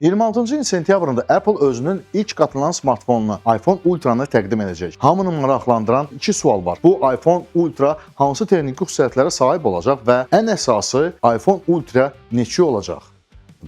26-cı ilin sentyabrında Apple özünün ilk qatılan smartfonunu iPhone Ultra-nı təqdim edəcək. Hamını maraqlandıran iki sual var. Bu iPhone Ultra hansı texniki xüsusiyyətlərə sahib olacaq və ən əsası iPhone Ultra neçə olacaq?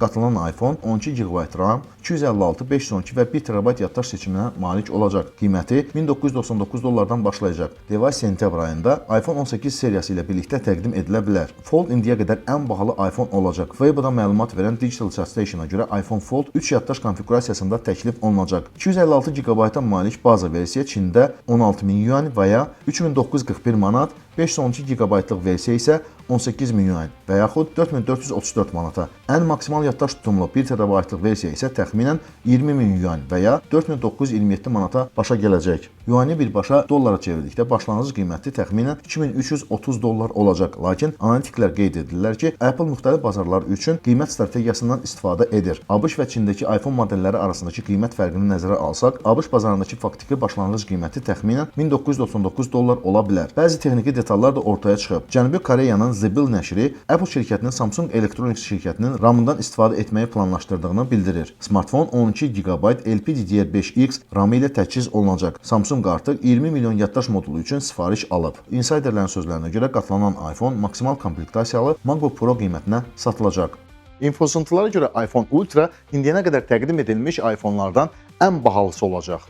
Qatılan iPhone 12 GB RAM, 256, 512 və 1 TB yaddaş seçiminə malik olacaq. Qiyməti $1999 başlayacaq. Device sentyabr ayında iPhone 18 seriyası ilə birlikdə təqdim edilə bilər. Fold indiyə qədər ən bahalı iPhone olacaq. Weibo-da məlumat verən Digital Station-a görə iPhone Fold 3 yaddaş konfiqurasiyasında təklif olunacaq. 256 GB-a malik baza versiya Çində 16.000 yuan və ya 3941 manat, 512 GB-lıq versiya isə 18.000 yuan və yaxud 4434 manata. Ən maksimal yaddaş tutumlu 1 TB-lıq versiya isə təxminən 20.000 yuan və ya 4927 manata başa gələcək. Yuanı birbaşa dollara çevirdikdə başlanğıc qiyməti təxminən $2330 olacaq. Lakin analitiklər qeyd edirlər ki, Apple müxtəlif bazarlar üçün qiymət strategiyasından istifadə edir. ABŞ və Çindəki iPhone modelləri arasındakı qiymət fərqini nəzərə alsaq, ABŞ bazarındakı faktiki başlanğıc qiyməti təxminən $1999 ola bilər. Bəzi texniki detallar da ortaya çıxıb. Cənubi Koreyanın The Bill nəşri Apple şirkətinin Samsung Electronics şirkətinin RAM-ından istifadə etməyi planlaşdırdığını bildirir. Smartfon 12 GB LPDDR5X RAM ilə təchiz olunacaq. Samsung artıq 20 milyon yaddaş modulu üçün sifariş alıb. Insiderlərin sözlərinə görə qatlanan iPhone maksimal komplektasiyalı MacBook Pro qiymətinə satılacaq. İnfosıntılara görə iPhone Ultra indiyənə qədər təqdim edilmiş iPhone-lardan ən bahalısı olacaq.